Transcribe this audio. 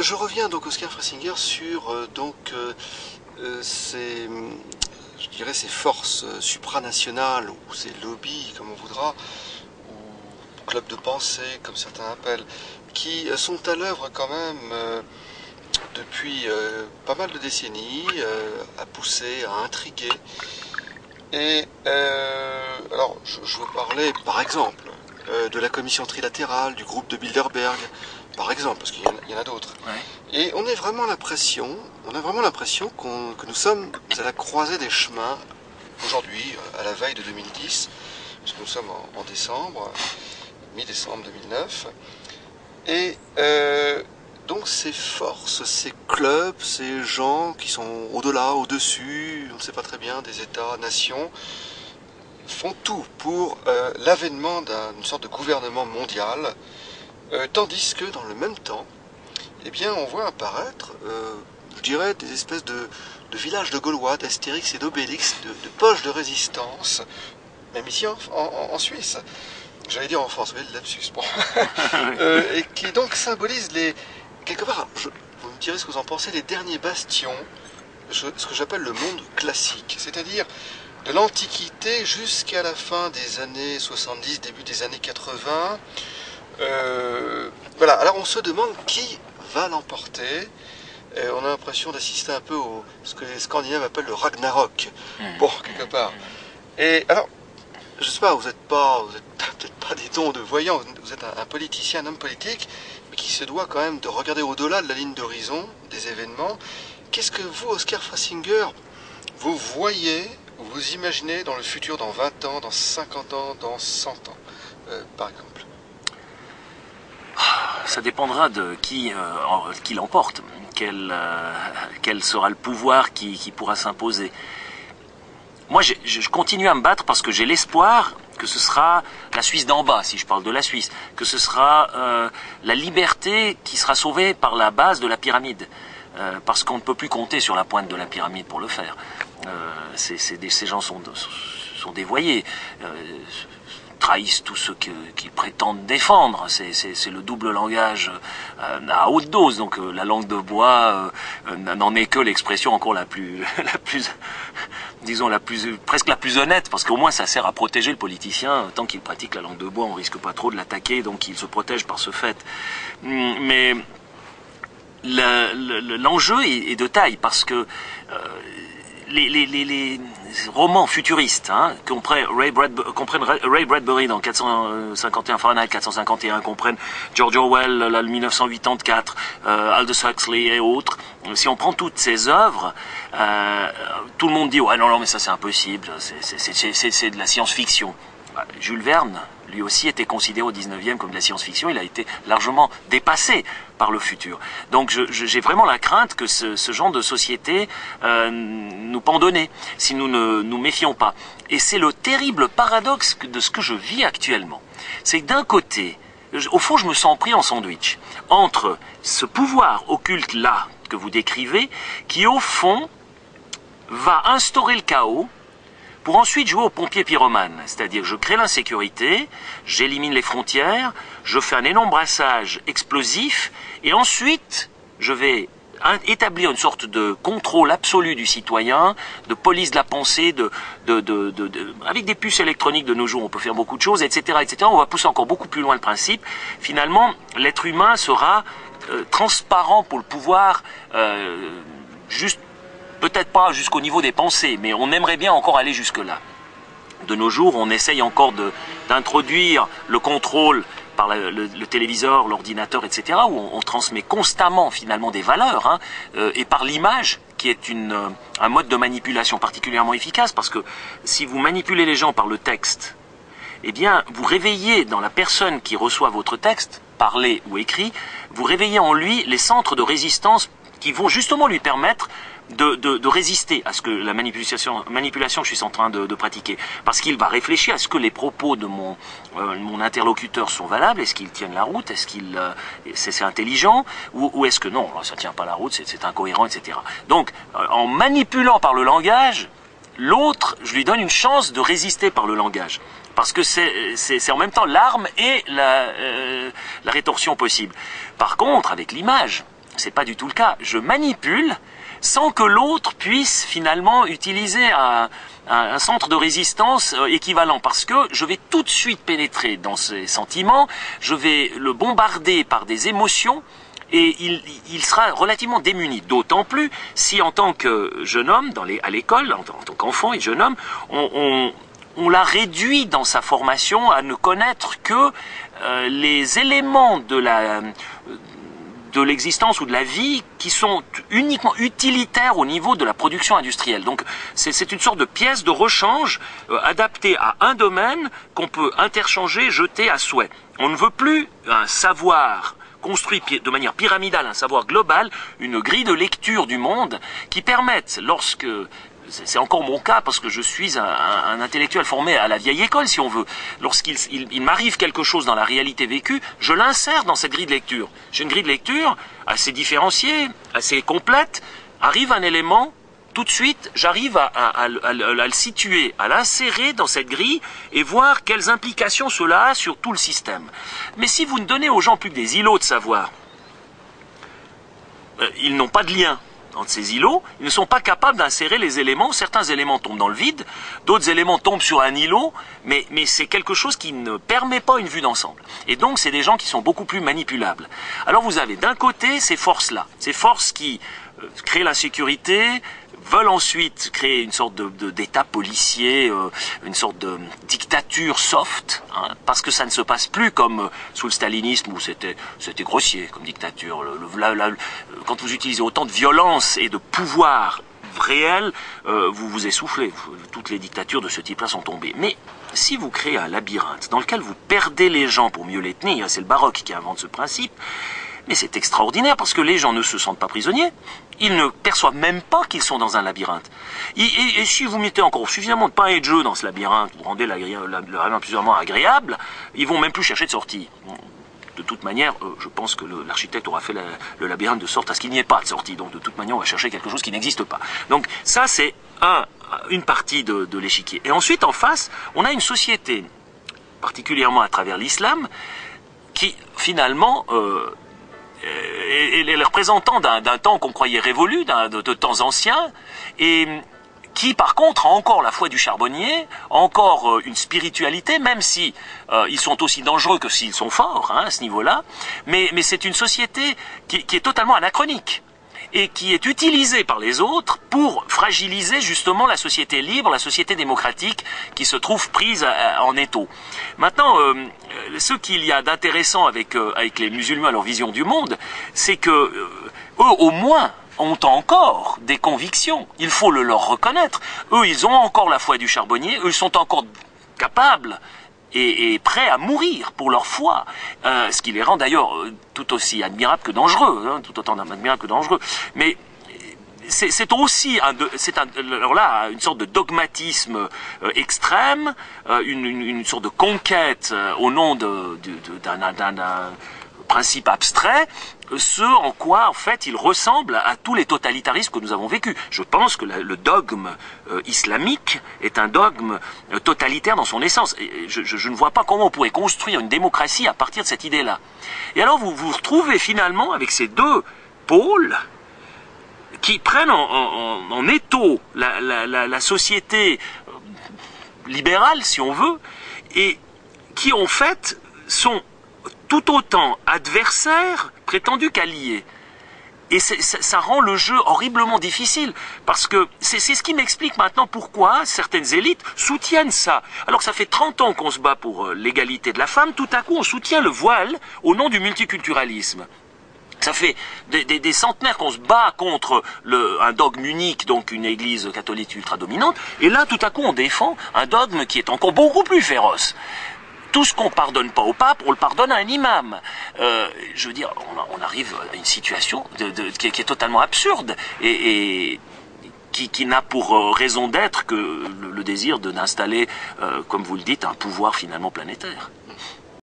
je reviens donc Oscar Freisinger sur ces, je dirais ces forces supranationales ou ces lobbies comme on voudra, ou clubs de pensée comme certains appellent, qui sont à l'œuvre quand même depuis pas mal de décennies, à pousser, à intriguer. Et alors je veux parler par exemple de la commission trilatérale, du groupe de Bilderberg, par exemple, parce qu'il y en a d'autres. Ouais. Et on a vraiment l'impression que nous sommes à la croisée des chemins aujourd'hui, à la veille de 2010, puisque nous sommes en décembre, mi-décembre 2009. Et donc ces forces, ces clubs, ces gens qui sont au-delà, au-dessus, on ne sait pas très bien, des États, nations, font tout pour l'avènement d'une sorte de gouvernement mondial, tandis que dans le même temps, eh bien, on voit apparaître, je dirais, des espèces de villages de Gaulois, d'Astérix et d'Obélix, de poches de résistance, même ici en Suisse. J'allais dire en France, oui, le lapsus, bon. Et qui donc symbolisent quelque part, vous me direz ce que vous en pensez, les derniers bastions, ce que j'appelle le monde classique, c'est-à-dire de l'Antiquité jusqu'à la fin des années 70, début des années 80. Voilà, alors on se demande qui va l'emporter. On a l'impression d'assister un peu à ce que les Scandinaves appellent le Ragnarok. Bon, quelque part. Et alors, je sais pas, vous êtes peut-être pas des dons de voyants, vous êtes un politicien, un homme politique, mais qui se doit quand même de regarder au-delà de la ligne d'horizon des événements. Qu'est-ce que vous, Oscar Freisinger, vous voyez, vous imaginez dans le futur, dans 20 ans, dans 50 ans, dans 100 ans, par exemple? Ça dépendra de qui l'emporte, quel sera le pouvoir qui pourra s'imposer. Moi, je continue à me battre parce que j'ai l'espoir que ce sera la Suisse d'en bas, si je parle de la Suisse, que ce sera la liberté qui sera sauvée par la base de la pyramide, parce qu'on ne peut plus compter sur la pointe de la pyramide pour le faire. Ces gens sont dévoyés. Trahissent tous ceux qu'ils prétendent défendre. C'est le double langage à haute dose. Donc la langue de bois n'en est que l'expression encore presque la plus honnête, parce qu'au moins ça sert à protéger le politicien. Tant qu'il pratique la langue de bois, on risque pas trop de l'attaquer, donc il se protège par ce fait. Mais l'enjeu est de taille, parce que les romans futuristes comprennent Ray Bradbury dans 451 Fahrenheit 451, comprennent George Orwell, le 1984, Aldous Huxley et autres. Si on prend toutes ces œuvres, tout le monde dit ouais non mais ça c'est impossible, c'est de la science-fiction. Jules Verne, lui aussi, était considéré au 19e comme de la science-fiction. Il a été largement dépassé par le futur. Donc j'ai vraiment la crainte que ce genre de société nous pendonne si nous ne nous méfions pas. Et c'est le terrible paradoxe de ce que je vis actuellement. C'est que d'un côté, au fond, je me sens pris en sandwich entre ce pouvoir occulte-là que vous décrivez, qui au fond va instaurer le chaos, pour ensuite jouer au pompier pyromane. C'est-à-dire je crée l'insécurité, j'élimine les frontières, je fais un énorme brassage explosif, et ensuite je vais établir une sorte de contrôle absolu du citoyen, de police de la pensée, avec des puces électroniques de nos jours, on peut faire beaucoup de choses, etc., etc. On va pousser encore beaucoup plus loin le principe. Finalement, l'être humain sera transparent pour le pouvoir, juste peut-être pas jusqu'au niveau des pensées, mais on aimerait bien encore aller jusque-là. De nos jours, on essaye encore d'introduire le contrôle par le téléviseur, l'ordinateur, etc., où on transmet constamment finalement des valeurs, et par l'image, qui est un mode de manipulation particulièrement efficace, parce que si vous manipulez les gens par le texte, eh bien, vous réveillez dans la personne qui reçoit votre texte, parlé ou écrit, vous réveillez en lui les centres de résistance qui vont justement lui permettre de résister à ce que la manipulation que je suis en train de pratiquer. Parce qu'il va réfléchir à ce que les propos de mon interlocuteur sont valables, est-ce qu'ils tiennent la route, est-ce qu'ils c'est intelligent, ou est-ce que non, ça tient pas la route, c'est incohérent, etc. Donc, en manipulant par le langage, l'autre, je lui donne une chance de résister par le langage. Parce que c'est en même temps l'arme et la rétorsion possible. Par contre, avec l'image, c'est pas du tout le cas. Je manipule sans que l'autre puisse finalement utiliser un centre de résistance équivalent, parce que je vais tout de suite pénétrer dans ses sentiments, je vais le bombarder par des émotions, et il sera relativement démuni, d'autant plus si en tant que jeune homme, à l'école, en tant qu'enfant et jeune homme, on l'a réduit dans sa formation à ne connaître que les éléments de l'existence ou de la vie qui sont uniquement utilitaires au niveau de la production industrielle. Donc c'est une sorte de pièce de rechange adaptée à un domaine qu'on peut interchanger, jeter à souhait. On ne veut plus un savoir construit de manière pyramidale, un savoir global, une grille de lecture du monde qui permette, lorsque... C'est encore mon cas parce que je suis un intellectuel formé à la vieille école, si on veut. Lorsqu'il m'arrive quelque chose dans la réalité vécue, je l'insère dans cette grille de lecture. J'ai une grille de lecture assez différenciée, assez complète. Arrive un élément, tout de suite, j'arrive à le situer, à l'insérer dans cette grille et voir quelles implications cela a sur tout le système. Mais si vous ne donnez aux gens plus que des îlots de savoir, ils n'ont pas de lien entre ces îlots, ils ne sont pas capables d'insérer les éléments. Certains éléments tombent dans le vide, d'autres éléments tombent sur un îlot, mais c'est quelque chose qui ne permet pas une vue d'ensemble. Et donc c'est des gens qui sont beaucoup plus manipulables. Alors vous avez d'un côté ces forces-là, ces forces qui créent l'insécurité, veulent ensuite créer une sorte d'état policier, une sorte de dictature soft, hein, parce que ça ne se passe plus comme sous le stalinisme où c'était grossier comme dictature. Quand vous utilisez autant de violence et de pouvoir réel, vous vous essoufflez. Toutes les dictatures de ce type-là sont tombées. Mais si vous créez un labyrinthe dans lequel vous perdez les gens pour mieux les tenir, c'est le baroque qui invente ce principe, mais c'est extraordinaire parce que les gens ne se sentent pas prisonniers. Ils ne perçoivent même pas qu'ils sont dans un labyrinthe. Et si vous mettez encore suffisamment de pain et de jeu dans ce labyrinthe, vous rendez le labyrinthe suffisamment agréable, ils vont même plus chercher de sortie. De toute manière, je pense que l'architecte aura fait le labyrinthe de sorte à ce qu'il n'y ait pas de sortie. Donc de toute manière, on va chercher quelque chose qui n'existe pas. Donc ça, c'est une partie de l'échiquier. Et ensuite, en face, on a une société, particulièrement à travers l'islam, qui finalement... et les représentants d'un temps qu'on croyait révolu, de temps anciens, et qui par contre a encore la foi du charbonnier, encore une spiritualité, même si ils sont aussi dangereux que s'ils sont forts, hein, à ce niveau-là, mais c'est une société qui est totalement anachronique et qui est utilisée par les autres pour fragiliser justement la société libre, la société démocratique qui se trouve prise en étau. Maintenant, ce qu'il y a d'intéressant avec les musulmans et leur vision du monde, c'est que eux au moins ont encore des convictions, il faut le leur reconnaître. Eux, ils ont encore la foi du charbonnier, eux, ils sont encore capables et prêts à mourir pour leur foi, ce qui les rend d'ailleurs tout aussi admirables que dangereux, hein, tout autant admirables que dangereux. Mais c'est aussi alors là, une sorte de dogmatisme extrême, une sorte de conquête au nom d'un principe abstrait, ce en quoi en fait il ressemble à tous les totalitarismes que nous avons vécus. Je pense que le dogme islamique est un dogme totalitaire dans son essence. Et je ne vois pas comment on pourrait construire une démocratie à partir de cette idée-là. Et alors vous vous retrouvez finalement avec ces deux pôles qui prennent en étau la société libérale, si on veut, et qui en fait sont tout autant adversaires prétendus qu'alliés. Et ça rend le jeu horriblement difficile, parce que c'est ce qui m'explique maintenant pourquoi certaines élites soutiennent ça. Alors que ça fait 30 ans qu'on se bat pour l'égalité de la femme, tout à coup on soutient le voile au nom du multiculturalisme. Ça fait des centenaires qu'on se bat contre un dogme unique, donc une église catholique ultra-dominante, et là tout à coup on défend un dogme qui est encore beaucoup plus féroce. Tout ce qu'on ne pardonne pas au pape, on le pardonne à un imam. Je veux dire, on arrive à une situation qui est totalement absurde et qui n'a pour raison d'être que le désir d'installer, comme vous le dites, un pouvoir finalement planétaire.